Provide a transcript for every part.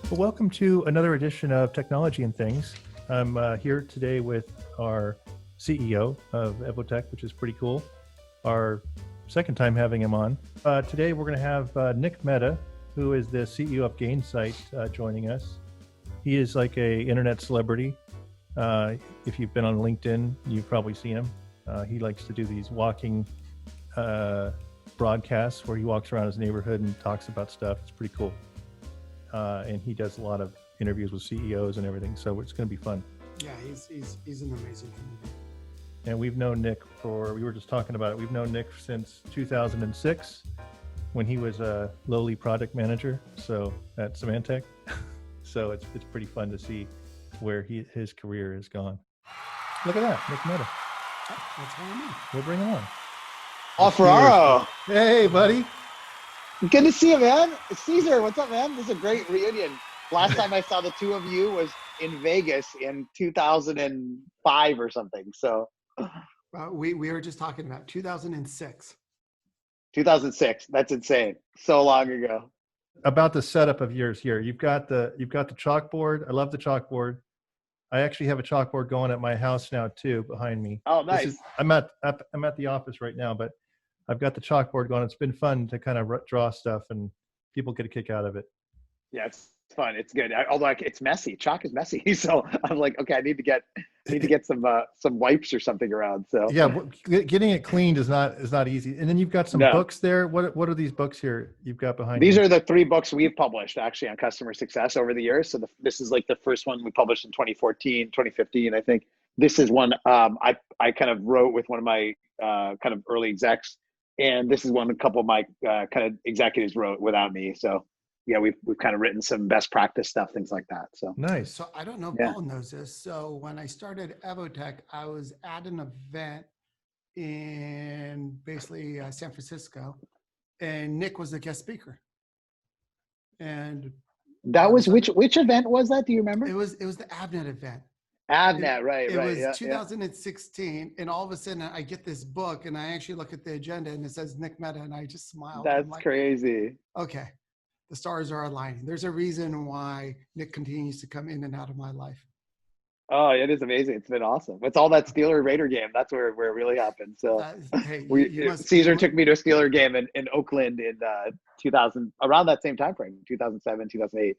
Well, welcome to another edition of Technology and Things. I'm here today with our CEO of Evotech, which is pretty cool. Our second time having him on. Today we're going to have Nick Mehta, who is the CEO of Gainsight, joining us. He is like a internet celebrity. If you've been on LinkedIn, you've probably seen him. He likes to do these walking broadcasts where he walks around his neighborhood and talks about stuff. It's pretty cool. And he does a lot of interviews with CEOs and everything, so it's going to be fun. Yeah, he's an amazing human being. And we've known Nick we were just talking about it, we've known Nick since 2006 when he was a lowly product manager at Symantec. So it's pretty fun to see where his career has gone. Look at that, Nick Mehta. That's what I mean. We'll bring him on. Oh, Ferraro. Hey, buddy. Good to see you, man. Cesar, what's up, man? This is a great reunion. Last time I saw the two of you was in Vegas in 2005 or something. So we were just talking about 2006. 2006. That's insane. So long ago. About the setup of yours here. You've got the chalkboard. I love the chalkboard. I actually have a chalkboard going at my house now too, behind me. Oh, nice. I'm at the office right now, but I've got the chalkboard going. It's been fun to kind of draw stuff, and people get a kick out of it. Yeah, it's fun. It's good. Although it's messy. Chalk is messy, so I'm like, okay, I need to get some wipes or something around. So yeah, getting it cleaned is not easy. And then you've got some books there. What are these books here you've got behind you? These are the 3 books we've published actually on customer success over the years. So this is like the first one we published in 2014, 2015, I think. This is one I kind of wrote with one of my kind of early execs. And this is one a couple of my kind of executives wrote without me. So yeah, we've kind of written some best practice stuff, things like that. So nice. So I don't know if Paul knows this. So when I started Evotech, I was at an event in basically San Francisco, and Nick was the guest speaker. And that was which event was that? Do you remember? It was the Avnet event. Avnet, right. It was 2016, and all of a sudden I get this book, and I actually look at the agenda, and it says Nick Mehta, and I just smile. That's crazy. Okay, the stars are aligning. There's a reason why Nick continues to come in and out of my life. Oh, it is amazing. It's been awesome. It's all that Steeler Raider game. That's where it really happened. So Cesar took me to a Steeler game in Oakland in 2000, around that same time frame, 2007, 2008.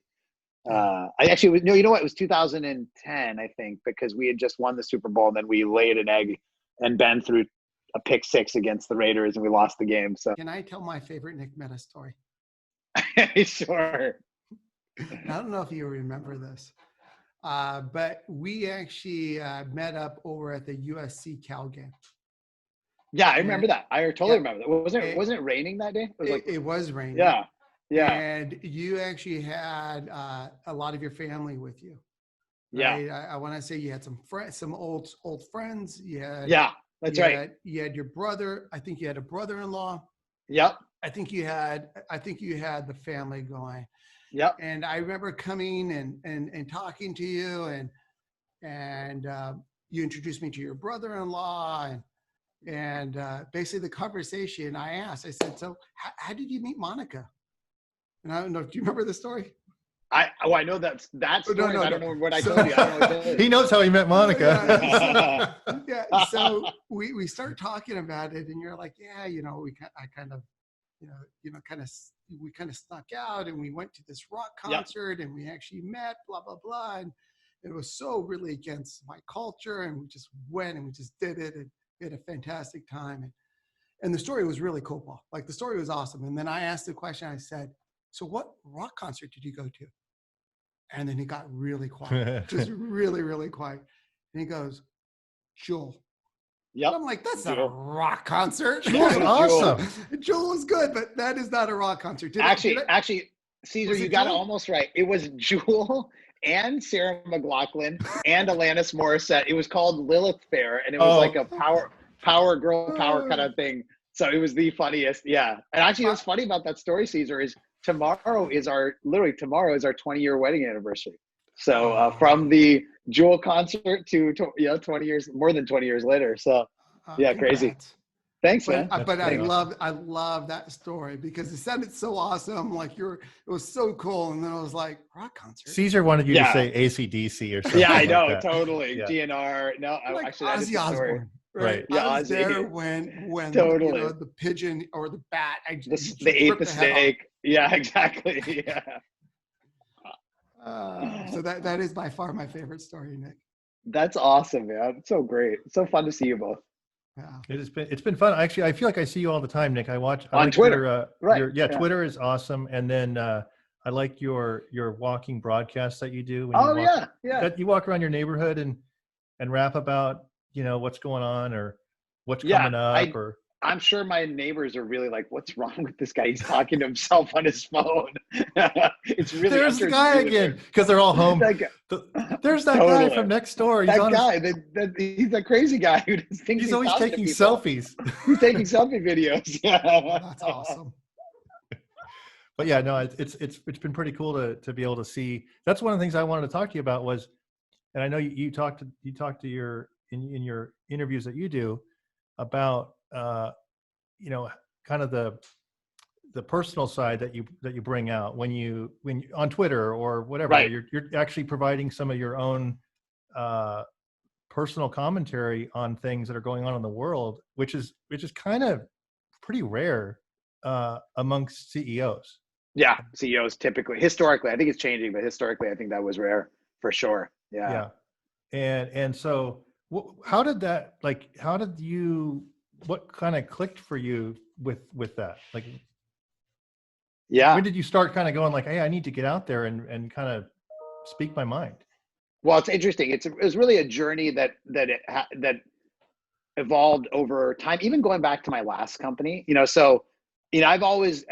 I actually no, you know what? It was 2010, I think, because we had just won the Super Bowl, and then we laid an egg, and Ben threw a pick 6 against the Raiders, and we lost the game. So can I tell my favorite Nick Mehta story? Sure. I don't know if you remember this, but we actually met up over at the USC Cal game. Yeah, I remember that. I totally remember that. Wasn't it raining that day? It was raining. Yeah. Yeah. And you actually had a lot of your family with you. Right? Yeah. I want to say you had some old friends. That's right. You had your brother. I think you had a brother-in-law. Yep. I think you had the family going. Yep. And I remember coming and talking to you, and you introduced me to your brother-in-law, and basically the conversation I asked, I said, so how did you meet Monica? And I don't know. Do you remember the story? I know that story. No, I don't know what I told you. I don't know what he knows how he met Monica. So we start talking about it, and you're like, yeah, we kind of snuck out, and we went to this rock concert, and we actually met, blah blah blah, and it was so really against my culture, and we just went and we just did it, and we had a fantastic time, and the story was really cool, Paul. Like the story was awesome, and then I asked the question. I said, so what rock concert did you go to? And then he got really quiet, just really, really quiet. And he goes, Jewel. Yep. And I'm like, that's not a rock concert. Jewel's awesome. Jewel was good, but that is not a rock concert. Actually, Cesar, you got it almost right. It was Jewel and Sarah McLachlan and Alanis Morissette. It was called Lilith Fair, and it was like a power girl power kind of thing. So it was the funniest. Yeah. And actually, what's funny about that story, Cesar, is tomorrow is our 20-year wedding anniversary. So from the Jewel concert to 20 years, more than 20 years later. So yeah, congrats. crazy. Thanks, man. But I awesome. love that story because it sounded so awesome. Like it was so cool. And then I was like, rock concert. Cesar wanted you to say AC/DC or something. Yeah, I like know, that. totally. Yeah. GNR. No, Like actually, that is Ozzy the story. Osbourne. Right. Yeah, I was Ozzy. there when Totally. the pigeon or the bat. They ate the snake. Yeah, exactly. Yeah. So that is by far my favorite story, Nick. That's awesome, man. It's so great. It's so fun to see you both. Yeah. It's been fun. Actually, I feel like I see you all the time, Nick. I on like Twitter. Right. Twitter is awesome. And then I like your walking broadcasts that you do. When you walk around your neighborhood and rap about, what's going on or what's coming up. I'm sure my neighbors are really like, what's wrong with this guy? He's talking to himself on his phone. It's really, there's the guy again, because they're all home. There's that guy from next door. He's that crazy guy who thinks he's always taking selfies. He's taking selfie videos. Yeah. That's awesome. But yeah, no, it's been pretty cool to be able to see. That's one of the things I wanted to talk to you about was, and I know you talk to your in your interviews that you do about kind of the personal side that you bring out when you on Twitter or whatever. Right. You're actually providing some of your own personal commentary on things that are going on in the world, which is kind of pretty rare amongst CEOs. Yeah, CEOs typically, historically, I think it's changing, but historically, I think that was rare for sure. Yeah. And so, how did what kind of clicked for you with that? Like, when did you start kind of going like, hey, I need to get out there and kind of speak my mind? Well, it's interesting. It was really a journey that evolved over time, even going back to my last company, I've always,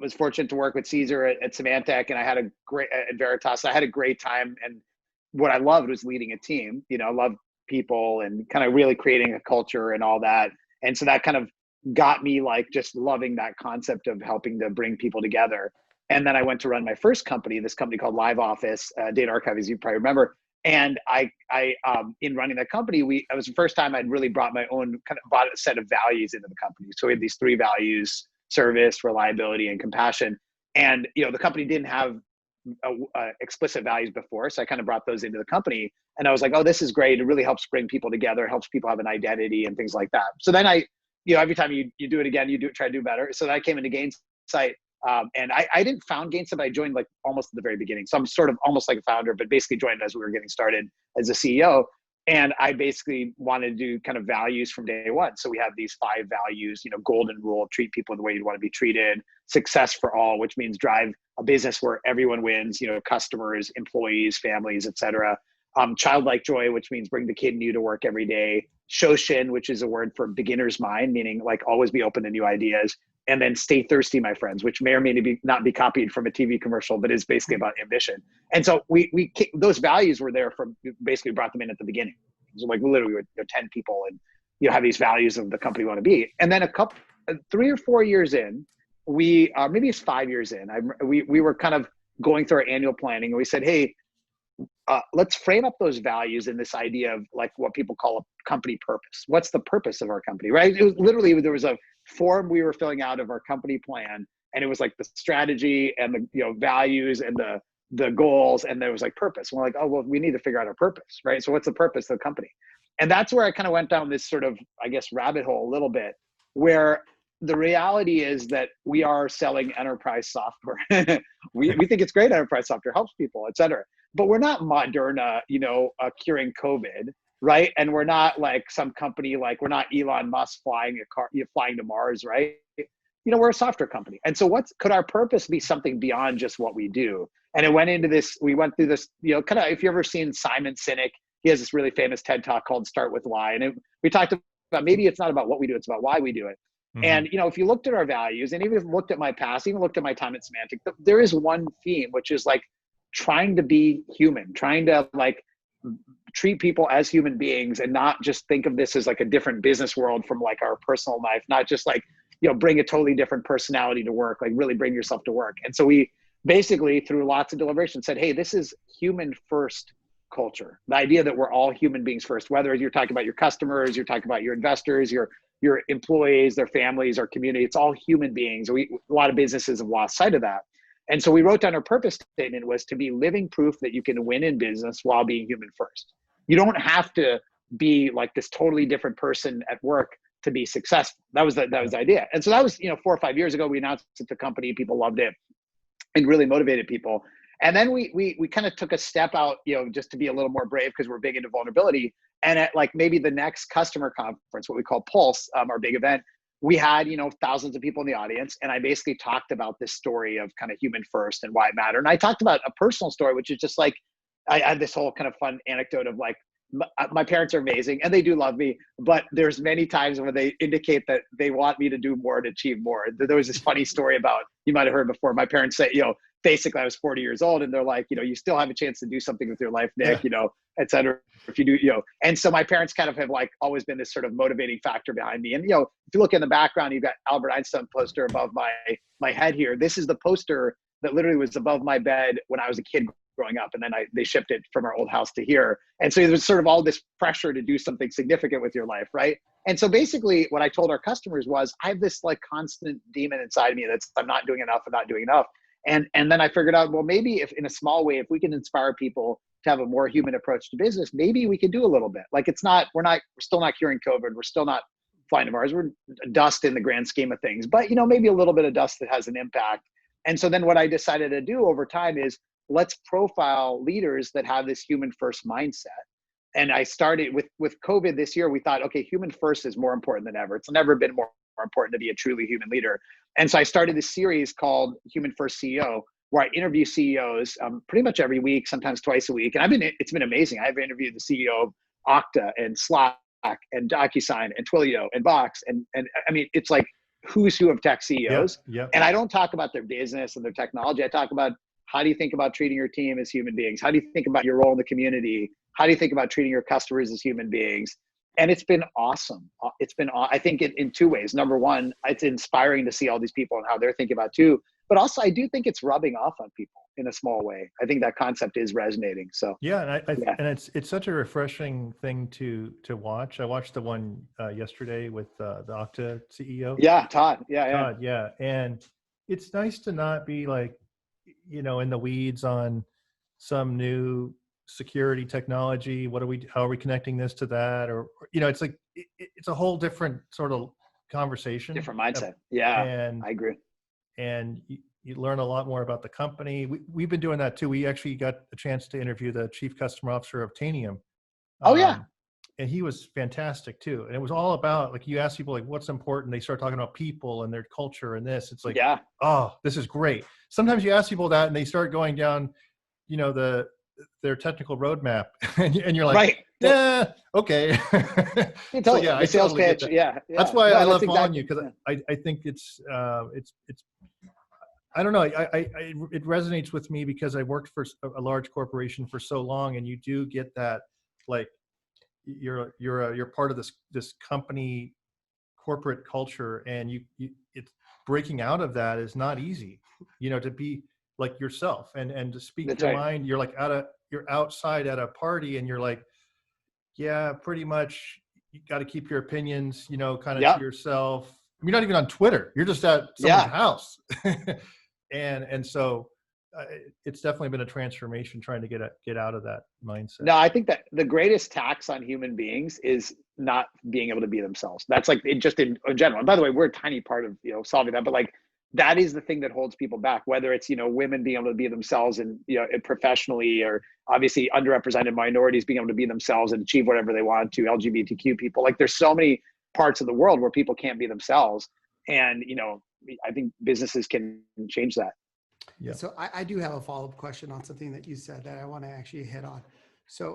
was fortunate to work with Cesar at Symantec, and I had at Veritas. I had a great time. And what I loved was leading a team, I loved people and kind of really creating a culture and all that. And so that kind of got me like just loving that concept of helping to bring people together. And then I went to run my first company, this company called Live Office, Data Archive, as you probably remember. And I in running that company, it was the first time I'd really brought a set of values into the company. So we had these 3 values: service, reliability, and compassion. And, the company didn't have explicit values before. So I kind of brought those into the company, and I was like, oh, this is great. It really helps bring people together, helps people have an identity and things like that. So then every time you do it again, try to do better. So then I came into Gainsight, and I didn't found Gainsight, but I joined like almost at the very beginning. So I'm sort of almost like a founder, but basically joined as we were getting started as a CEO. And I basically wanted to do kind of values from day one. So we have these 5 values, golden rule: treat people the way you'd want to be treated; success for all, which means drive a business where everyone wins, customers, employees, families, etc. Childlike joy, which means bring the kid in you to work every day; shoshin, which is a word for beginner's mind, meaning like always be open to new ideas; and then stay thirsty, my friends, which may or may not be copied from a TV commercial, but is basically about ambition. And so we those values were there from basically brought them in at the beginning. So like literally, we were 10 people, and have these values of the company we want to be. And then 3 or 4 years in, maybe it's 5 years in, we were kind of going through our annual planning, and we said, hey, let's frame up those values in this idea of like what people call a company purpose. What's the purpose of our company, right? It was literally, there was a form we were filling out of our company plan, and it was like the strategy and the values and the goals, and there was like purpose. And we're like, oh, well, we need to figure out our purpose, right? So what's the purpose of the company? And that's where I kind of went down this sort of, I guess, rabbit hole a little bit, where the reality is that we are selling enterprise software. we think it's great enterprise software, helps people, et cetera. But we're not Moderna, curing COVID, right? And we're not like some company, like we're not Elon Musk flying to Mars, right? We're a software company. And so could our purpose be something beyond just what we do? And we went through this, kind of, if you've ever seen Simon Sinek, he has this really famous TED Talk called Start With Why. And we talked about maybe it's not about what we do, it's about why we do it. Mm-hmm. And, if you looked at our values, and even if you looked at my past, even looked at my time at Symantec, there is one theme, which is like trying to be human, trying to like treat people as human beings, and not just think of this as like a different business world from like our personal life, not just like, bring a totally different personality to work, like really bring yourself to work. And so we basically, through lots of deliberation, said, hey, this is human first culture. The idea that we're all human beings first, whether you're talking about your customers, you're talking about your investors, your your employees, their families, our community. It's all human beings. A lot of businesses have lost sight of that. And so we wrote down our purpose statement was to be living proof that you can win in business while being human first. You don't have to be like this totally different person at work to be successful. That was the idea. And so that was, 4 or 5 years ago, we announced it to the company, people loved it and really motivated people. And then we kind of took a step out, just to be a little more brave because we're big into vulnerability. And at like maybe the next customer conference, what we call Pulse, our big event, we had, thousands of people in the audience. And I basically talked about this story of kind of human first and why it mattered. And I talked about a personal story, which is just like, I had this whole kind of fun anecdote of like, my parents are amazing and they do love me, but there's many times when they indicate that they want me to do more to achieve more. There was this funny story about, you might've heard before, my parents say, basically I was 40 years old and they're like, you still have a chance to do something with your life, Nick, et cetera. If you do, and so my parents kind of have like always been this sort of motivating factor behind me. And, if you look in the background, you've got Albert Einstein poster above my head here. This is the poster that literally was above my bed when I was a kid growing up. And then they shipped it from our old house to here. And so there was sort of all this pressure to do something significant with your life. Right. And so basically what I told our customers was I have this like constant demon inside me that's I'm not doing enough. And then I figured out, well, maybe if in a small way, if we can inspire people to have a more human approach to business, maybe we can do a little bit. Like we're still not curing COVID. We're still not flying to Mars. We're dust in the grand scheme of things, but maybe a little bit of dust that has an impact. And so then what I decided to do over time is let's profile leaders that have this human first mindset. And I started with COVID this year. We thought, okay, human first is more important than ever. It's never been more important to be a truly human leader. And so I started this series called HumanFirst CEO, where I interview CEOs pretty much every week, sometimes twice a week. And it's been amazing. I've interviewed the CEO of Okta and Slack and DocuSign and Twilio and Box. And I mean, it's like who's who of tech CEOs. Yep. And I don't talk about their business and their technology. I talk about how do you think about treating your team as human beings? How do you think about your role in the community? How do you think about treating your customers as human beings? And it's been awesome. I think in two ways. Number one, it's inspiring to see all these people and how they're thinking about it too. But also I do think it's rubbing off on people in a small way. I think that concept is resonating. So yeah, and it's such a refreshing thing to watch. I watched the one yesterday with the Okta CEO. Yeah, Todd. Todd, yeah. And it's nice to not be like, in the weeds on some new security technology. How are we connecting this to that? Or it's like, it's a whole different sort of conversation. Different mindset. Yeah, and I agree. And you learn a lot more about the company. We've been doing that too. We actually got a chance to interview the chief customer officer of Tanium. Oh yeah. And he was fantastic too. And it was all about, like, you ask people like, what's important? They start talking about people and their culture and this. It's like, yeah. Oh, this is great. Sometimes you ask people that and they start going down, their technical roadmap, and you're like, right. Yeah, okay. So yeah, I sales totally pitch. Yeah. That's why I love following you, because I think it's I don't know. It resonates with me because I worked for a large corporation for so long, and you do get that, like, you're part of this company corporate culture, and it's breaking out of that is not easy. To be like yourself and to speak That's your right. mind. You're like you're outside at a party, and you're like, yeah, pretty much. You got to keep your opinions, kind of to yourself. You're not even on Twitter. You're just at someone's house. And so it's definitely been a transformation trying to get out of that mindset. No, I think that the greatest tax on human beings is not being able to be themselves. That's like just in general. And by the way, we're a tiny part of solving that, but like that is the thing that holds people back. Whether it's women being able to be themselves and professionally, or obviously underrepresented minorities being able to be themselves and achieve whatever they want to. LGBTQ people, like there's so many parts of the world where people can't be themselves, and I think businesses can change that. Yeah. So I do have a follow-up question on something that you said that I want to actually hit on. So,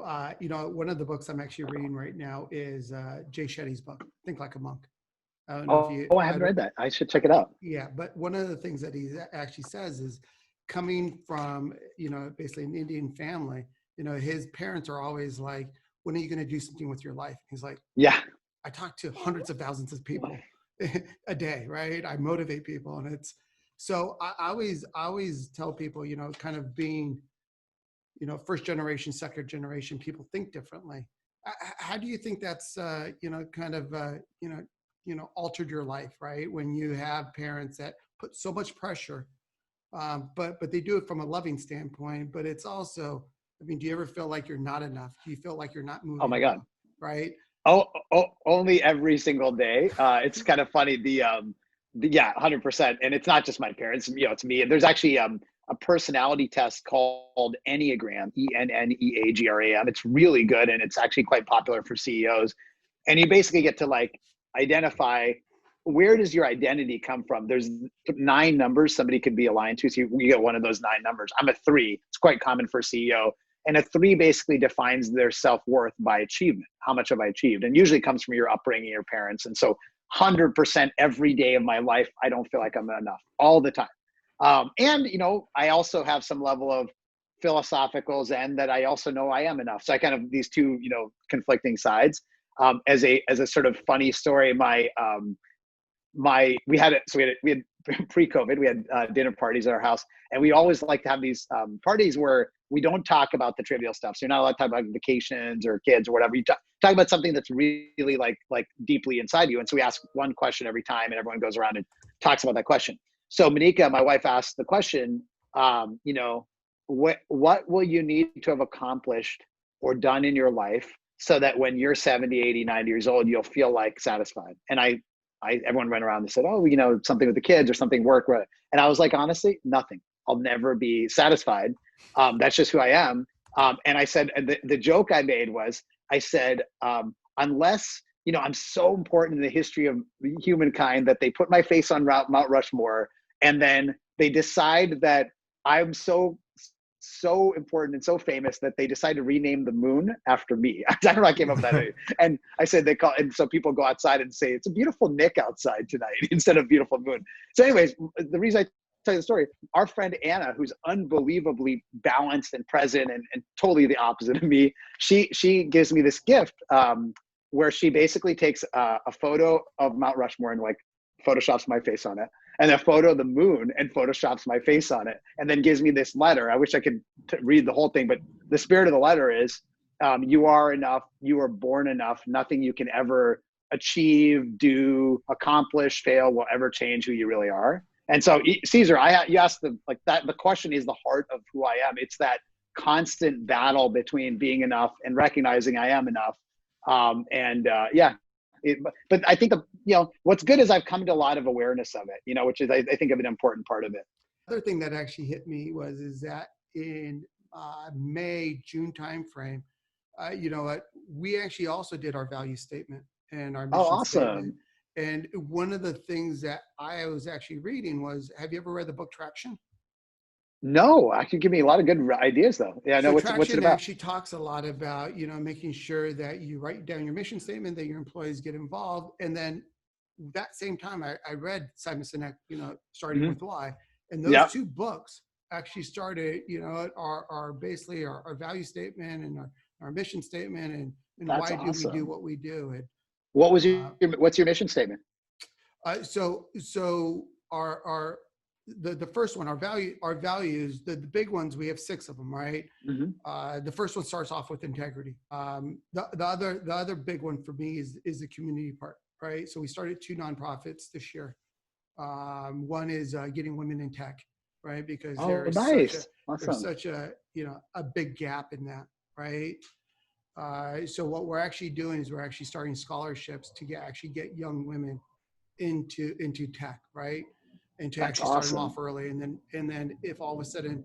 one of the books I'm actually reading right now is Jay Shetty's book, Think Like a Monk. I haven't read that. I should check it out. Yeah. But one of the things that he actually says is, coming from, basically an Indian family, his parents are always like, when are you going to do something with your life? He's like, yeah, I talk to hundreds of thousands of people a day, right? I motivate people. And so I always tell people, kind of being, first generation, second generation, people think differently. How do you think that's, kind of, altered your life, right? When you have parents that put so much pressure, but they do it from a loving standpoint. But it's also, I mean, do you ever feel like you're not enough? Do you feel like you're not moving? Oh my God. Enough, right? Only every single day. It's kind of funny. Yeah, 100%. And it's not just my parents, it's me. And there's actually a personality test called Enneagram, ENNEAGRAM. It's really good. And it's actually quite popular for CEOs. And you basically get to like identify, where does your identity come from? There's 9 numbers somebody could be aligned to. So you get one of those 9 numbers. I'm a 3. It's quite common for a CEO. And a 3 basically defines their self-worth by achievement. How much have I achieved? And usually comes from your upbringing, your parents. And so 100% every day of my life, I don't feel like I'm enough all the time. And, I also have some level of philosophical Zen that I also know I am enough. So I kind of, these two, conflicting sides. As a sort of funny story, we had pre-COVID, we had dinner parties at our house, and we always like to have these parties where we don't talk about the trivial stuff. So you're not allowed to talk about vacations or kids or whatever. You talk about something that's really like deeply inside you. And so we ask one question every time, and everyone goes around and talks about that question. So Monica, my wife, asked the question, what will you need to have accomplished or done in your life so that when you're 70, 80, 90 years old, you'll feel like satisfied? And everyone went around and said, oh, something with the kids or something work. And I was like, honestly, nothing. I'll never be satisfied. That's just who I am. And I said, the joke I made was, I said, unless, I'm so important in the history of humankind that they put my face on Mount Rushmore, and then they decide that I'm so important and so famous that they decide to rename the moon after me. I don't know, I came up with that. And I said and so people go outside and say, it's a beautiful Nick outside tonight instead of beautiful moon. So anyways, the reason I tell you the story, our friend Anna, who's unbelievably balanced and present and totally the opposite of me, she gives me this gift where she basically takes a photo of Mount Rushmore and like photoshops my face on it, and a photo of the moon and photoshops my face on it, and then gives me this letter. I wish I could read the whole thing, but the spirit of the letter is, you are enough, you were born enough, nothing you can ever achieve, do, accomplish, fail will ever change who you really are. And so Cesar, you asked the question is the heart of who I am. It's that constant battle between being enough and recognizing I am enough. But I think what's good is I've come to a lot of awareness of it, which is I think of an important part of it. Other thing that actually hit me is that in May, June timeframe, we actually also did our value statement and our mission statement. And one of the things that I was actually reading was, have you ever read the book Traction? No, actually give me a lot of good ideas though. Yeah, I know what's it about. Actually talks a lot about, making sure that you write down your mission statement, that your employees get involved. And then that same time I read Simon Sinek, Starting with Why. And those 2 books actually started, our basically our value statement and our mission statement and why do we do what we do. And what was what's your mission statement? So the first one, our values, the big ones, we have 6 of them, right? Mm-hmm. The first one starts off with integrity. The other big one for me is the community part, right? So we started 2 nonprofits this year. One is getting women in tech, right? Because there's such a big gap in that, right? So what we're actually doing is we're actually starting scholarships to get young women into tech, right? And to actually start them off early, and then if all of a sudden,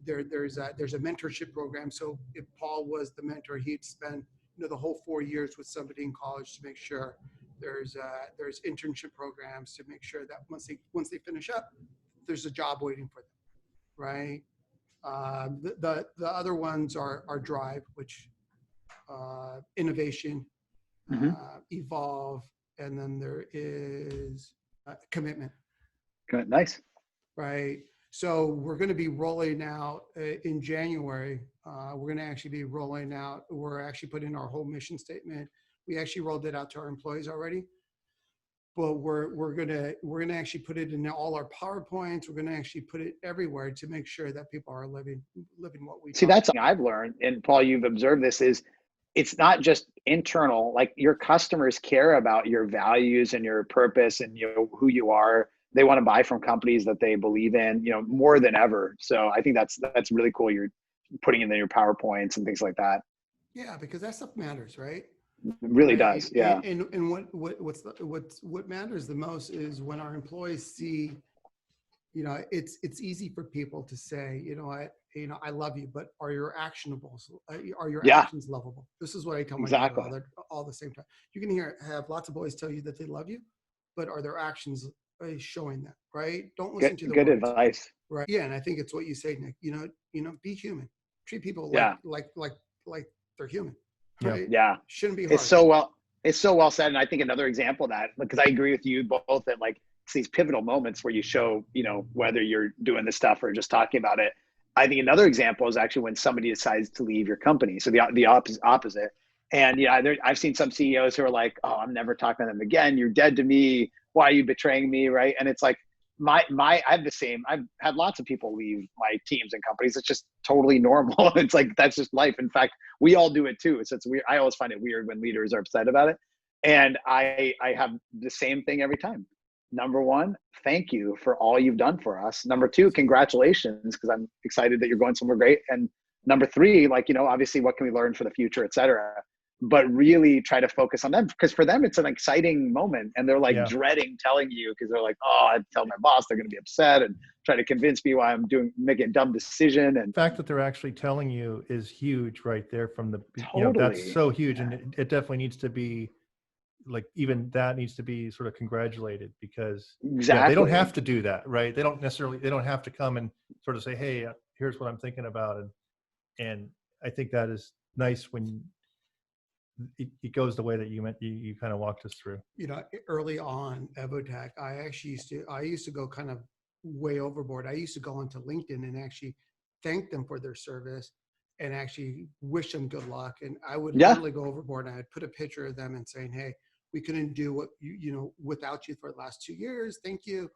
there's a mentorship program. So if Paul was the mentor, he'd spend the whole 4 years with somebody in college to make sure there's internship programs to make sure that once they finish up, there's a job waiting for them, right? The other ones are drive, which innovation, evolve, and then there is commitment. Good, nice. Right. So we're going to be rolling out in January. We're going to actually be rolling out. We're actually putting our whole mission statement. We actually rolled it out to our employees already, but we're gonna actually put it in all our PowerPoints. We're gonna actually put it everywhere to make sure that people are living what we see. That's something I've learned, and Paul, you've observed this, is it's not just internal, like your customers care about your values and your purpose and who you are. They want to buy from companies that they believe in, more than ever. So I think that's really cool. You're putting in your PowerPoints and things like that. Yeah, because that stuff matters, right? It really Right. does. Yeah. And what matters the most is when our employees see, it's easy for people to say, I love you, but are your actionables, are your Yeah, actions lovable? This is what I tell my exactly. daughter all the same time. You can have lots of boys tell you that they love you, but are their actions showing that, right? Don't listen to the Good words. advice. Right. Yeah. And I think it's what you say, Nick, be human, treat people like they're human. Right? Yeah. Shouldn't be hard. It's so well said. And I think another example of that, because I agree with you both that it's these pivotal moments where you show, whether you're doing this stuff or just talking about it. I think another example is actually when somebody decides to leave your company. So the opposite. And I've seen some CEOs who are like, oh, I'm never talking to them again. You're dead to me. Why are you betraying me? Right. And it's like, I have the same. I've had lots of people leave my teams and companies. It's just totally normal. It's like, that's just life. In fact, we all do it too. So it's weird. I always find it weird when leaders are upset about it. And I have the same thing every time. Number one, thank you for all you've done for us. Number two, congratulations, because I'm excited that you're going somewhere great. And number three, obviously, what can we learn for the future, et cetera. But really try to focus on them, because for them, it's an exciting moment. And they're dreading telling you, because they're like, oh, I tell my boss, they're going to be upset and try to convince me why I'm making a dumb decision. And the fact that they're actually telling you is huge right there from the, totally. That's so huge. And it definitely needs to be even that needs to be sort of congratulated, because they don't have to do that, right? They don't have to come and sort of say, hey, here's what I'm thinking about. And I think that is nice when it goes the way that you kind of walked us through. Early on Evotech, I used to go kind of way overboard. I used to go onto LinkedIn and actually thank them for their service and actually wish them good luck. And I would literally go overboard, and I'd put a picture of them and saying, hey, we couldn't do what without you for the last 2 years. Thank you.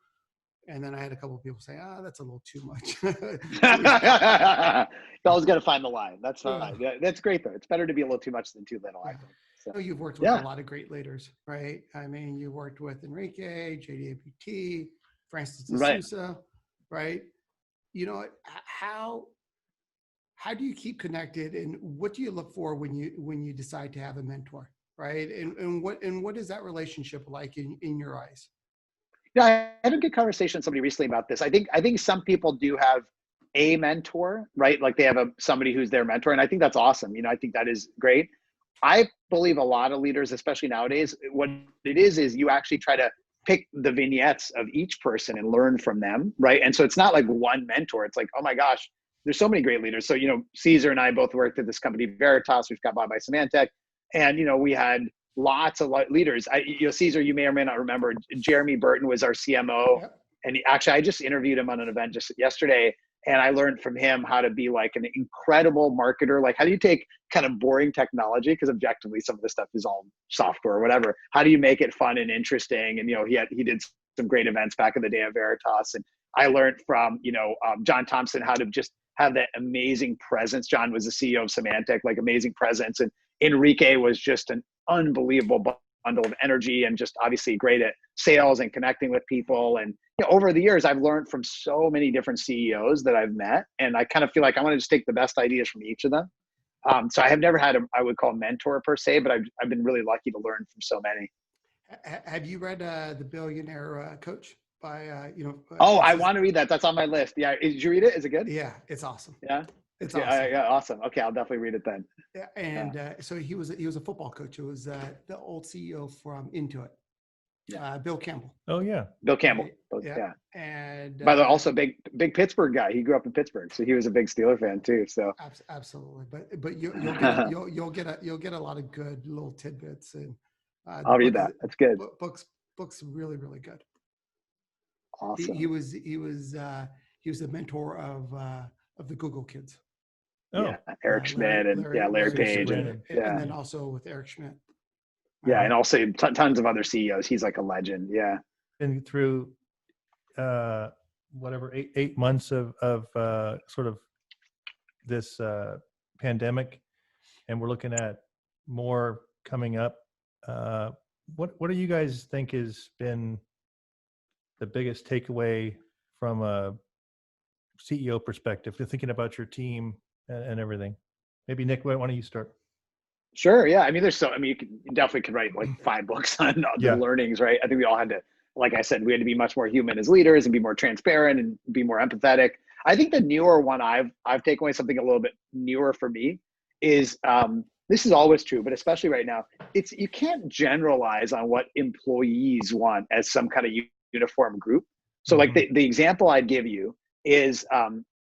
And then I had a couple of people say, that's a little too much. You always got to find the line. That's fine. Yeah, that's great, though. It's better to be a little too much than too little, I think. So, you've worked with a lot of great leaders, right? I mean, you worked with Enrique, JDAPT, Francis Enciso, right? How do you keep connected, and what do you look for when you decide to have a mentor, right? And what is that relationship like in your eyes? Yeah, I had a good conversation with somebody recently about this. I think some people do have a mentor, right? Like they have somebody who's their mentor, and I think that's awesome. I think that is great. I believe a lot of leaders, especially nowadays, what it is you actually try to pick the vignettes of each person and learn from them, right? And so it's not like one mentor. It's like, oh my gosh, there's so many great leaders. So, Cesar and I both worked at this company, Veritas, which got bought by Symantec. And, we had lots of leaders. Cesar, you may or may not remember, Jeremy Burton was our CMO. Yep. And I just interviewed him on an event just yesterday. And I learned from him how to be like an incredible marketer. Like, how do you take kind of boring technology? Because objectively, some of this stuff is all software or whatever. How do you make it fun and interesting? And, he did some great events back in the day at Veritas. And I learned from, John Thompson, how to just have that amazing presence. John was the CEO of Symantec, like amazing presence. And Enrique was just an unbelievable bundle of energy and just obviously great at sales and connecting with people. And over the years, I've learned from so many different CEOs that I've met. And I kind of feel like I want to just take the best ideas from each of them. So I have never had I would call mentor per se, but I've been really lucky to learn from so many. Have you read The Billionaire Coach by, I want to read that. That's on my list. Yeah. Did you read it? Is it good? Yeah, it's awesome. Yeah. It's awesome. Yeah, awesome. Okay, I'll definitely read it then. Yeah, and so he was a football coach. It was the old CEO from Intuit, Bill Campbell. Oh yeah, Bill Campbell. Yeah. And by the way, also big Pittsburgh guy. He grew up in Pittsburgh, so he was a big Steeler fan too. So absolutely, but you'll get a lot of good little tidbits, and I'll read that. That's good. Books really good. Awesome. He was a mentor of the Google kids. Oh. Yeah, Eric Schmidt and Larry Page and then also with Eric Schmidt. Yeah, and also tons of other CEOs. He's like a legend. Yeah. And through whatever 8 months of sort of this pandemic, and we're looking at more coming up. What do you guys think has been the biggest takeaway from a CEO perspective? You're thinking about your team and everything. Maybe Nick, why don't you start? Sure. Yeah. I mean, you definitely could write like 5 books on the learnings, right? I think we all had to, like I said, we had to be much more human as leaders and be more transparent and be more empathetic. I think the newer one I've taken away, something a little bit newer for me, is this is always true, but especially right now, you can't generalize on what employees want as some kind of uniform group. So like the example I'd give you is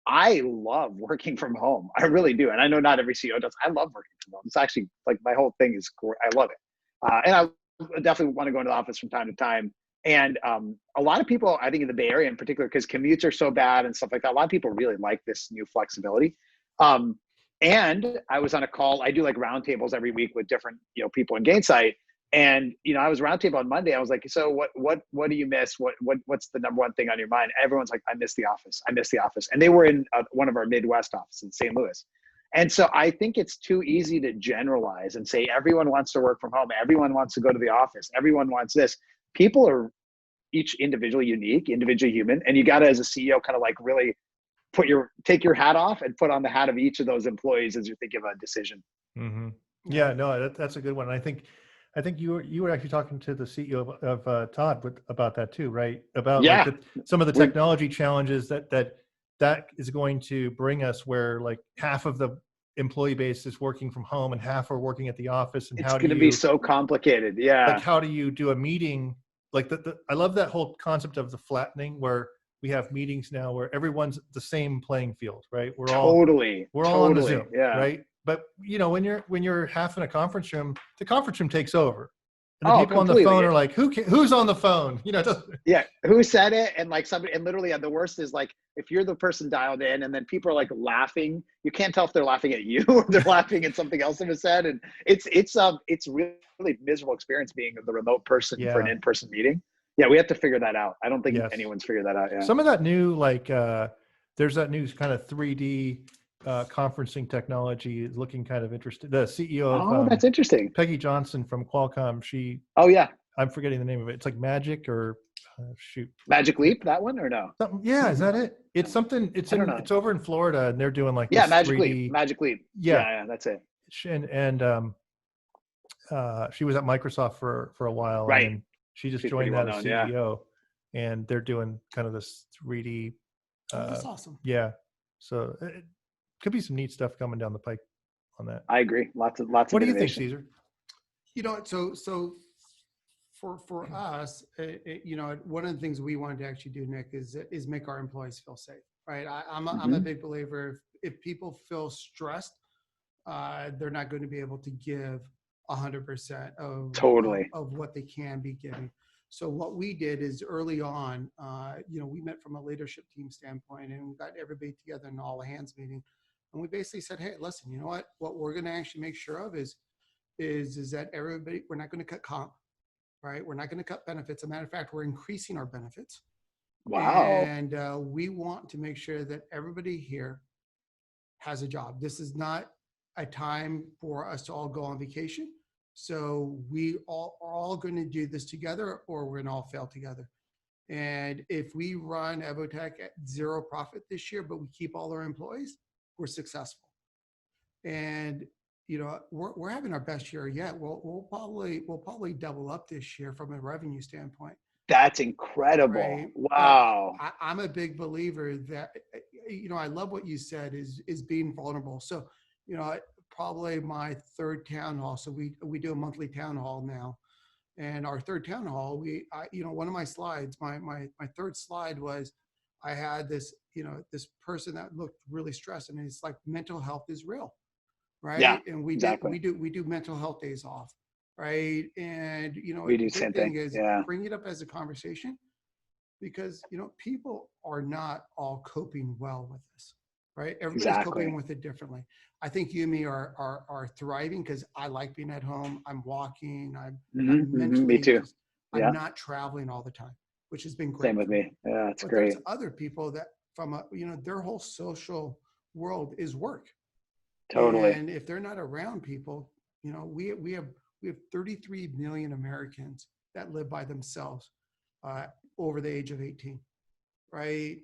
I love working from home. I really do. And I know not every CEO does. I love working from home. It's actually like my whole thing is, I love it. And I definitely want to go into the office from time to time. And a lot of people, I think in the Bay Area in particular, because commutes are so bad and stuff like that, a lot of people really like this new flexibility. And I was on a call. I do like roundtables every week with different people in Gainsight. And I was roundtable on Monday. I was like, so what do you miss? What's the number one thing on your mind? Everyone's like, I miss the office. I miss the office. And they were in one of our Midwest offices in St. Louis. And so I think it's too easy to generalize and say everyone wants to work from home. Everyone wants to go to the office. Everyone wants this. People are each individually unique, individually human. And you got to, as a CEO, kind of like really take your hat off and put on the hat of each of those employees as you're thinking of a decision. Mm-hmm. Yeah, no, that's a good one. I think you were actually talking to the CEO of Todd about that too, right? About like some of the technology challenges that is going to bring us, where like half of the employee base is working from home and half are working at the office. And it's going to be so complicated. Yeah. Like, how do you do a meeting? Like I love that whole concept of the flattening, where we have meetings now where everyone's the same playing field, right? We're all on the Zoom, right? But when you're half in a conference room, the conference room takes over, and the people on the phone are like, who's on the phone? Yeah, who said it? And like somebody, and literally the worst is like if you're the person dialed in, and then people are like laughing, you can't tell if they're laughing at you or they're laughing at something else that was said, and it's really miserable experience being the remote person for an in-person meeting. Yeah, we have to figure that out. I don't think anyone's figured that out yet. Some of that new, there's that new kind of 3D conferencing technology is looking kind of interesting. The CEO of that's interesting. Peggy Johnson from Qualcomm. I'm forgetting the name of it. It's like Magic or Magic Leap, that one or no? Is that it? It's something. It's over in Florida, and they're doing like Magic 3D. Leap. Magic Leap. Yeah, that's it. And she was at Microsoft for a while, right? And she just joined that as CEO, and they're doing kind of this 3D. That's awesome. Yeah, so it could be some neat stuff coming down the pike on that. I agree. Lots of. What do you think, Cesar? So for us, one of the things we wanted to actually do, Nick, is make our employees feel safe, right? I'm a big believer. If people feel stressed, they're not going to be able to give 100% of what they can be giving. So what we did is early on, we met from a leadership team standpoint, and we got everybody together in an all hands meeting. And we basically said, hey, listen, you know what we're going to actually make sure of is that everybody, we're not going to cut comp, right? We're not going to cut benefits. As a matter of fact, we're increasing our benefits. Wow. And we want to make sure that everybody here has a job. This is not a time for us to all go on vacation. So we are all going to do this together, or we're going to all fail together. And if we run Evotech at zero profit this year, but we keep all our employees, we're successful. And we're having our best year yet. We'll probably double up this year from a revenue standpoint. That's incredible. Right? Wow. I'm a big believer that, I love what you said is being vulnerable. So, probably my third town hall. So we do a monthly town hall now, and our third town hall, one of my slides, my third slide was, I had this, this person that looked really stressed, and it's like mental health is real, right? Yeah, and we do mental health days off, right? And we do the same thing. Is bring it up as a conversation, because people are not all coping well with this, right? Everybody's coping with it differently. I think you and me are thriving because I like being at home. I'm walking. I'm mentally. Me too. I'm not traveling all the time, which has been great. Same with me. Yeah, it's great. There's other people that from their whole social world is work. Totally. And if they're not around people, we have 33 million Americans that live by themselves over the age of 18, right?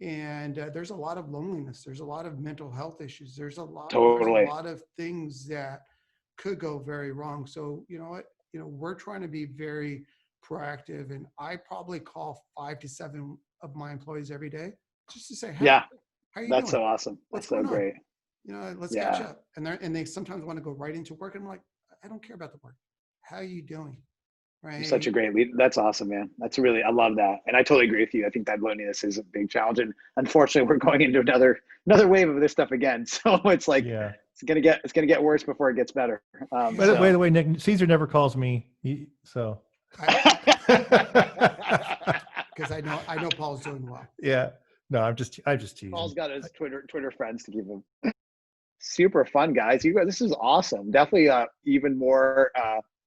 And there's a lot of loneliness. There's a lot of mental health issues. There's a lot of things that could go very wrong. So you know what? We're trying to be very proactive, and I probably call 5 to 7 of my employees every day just to say, "Hey, how are you doing? That's so awesome. What's so great. Let's catch up." And they sometimes want to go right into work, and I'm like, I don't care about the work. How are you doing? Right. You're such a great leader. That's awesome, man. I love that. And I totally agree with you. I think that loneliness is a big challenge. And unfortunately, we're going into another wave of this stuff again. So it's like, it's going to get worse before it gets better. By the way, Nick, Cesar never calls me. So. Because I know Paul's doing well. Yeah. No, I'm just teasing. Paul's got his Twitter friends to give him. Super fun, guys. This is awesome. Definitely even more,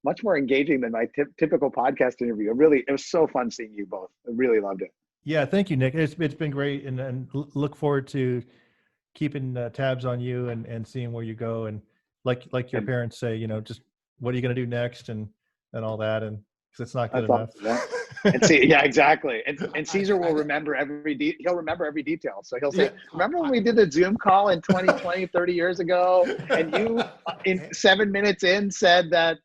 much more engaging than my typical podcast interview. It was so fun seeing you both. I really loved it. Yeah, thank you, Nick. It's been great, and look forward to keeping tabs on you and seeing where you go. And like your parents say, just what are you going to do next and all that, and because it's not good enough. Awesome, and exactly. And Cesar will remember he'll remember every detail. So he'll say, remember when we did the Zoom call in 2020, 30 years ago, and you in 7 minutes in said that,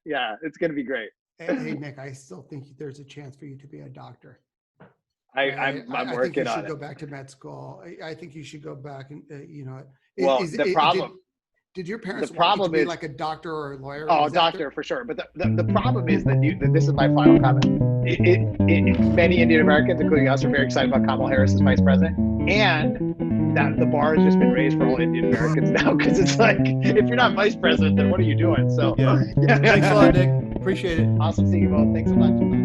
it's going to be great. Hey, Nick, I still think there's a chance for you to be a doctor. I'm working on it. I think you should go back to med school. I think you should go back and, did your parents want you to be like a doctor or a lawyer? Oh, doctor for sure. But the problem is that this is my final comment. Many Indian Americans, including us, are very excited about Kamala Harris as vice president, and that the bar has just been raised for all Indian Americans now, because it's like, if you're not vice president, then what are you doing? So thanks a lot, Nick. Appreciate it. Awesome seeing you both. Thanks so much.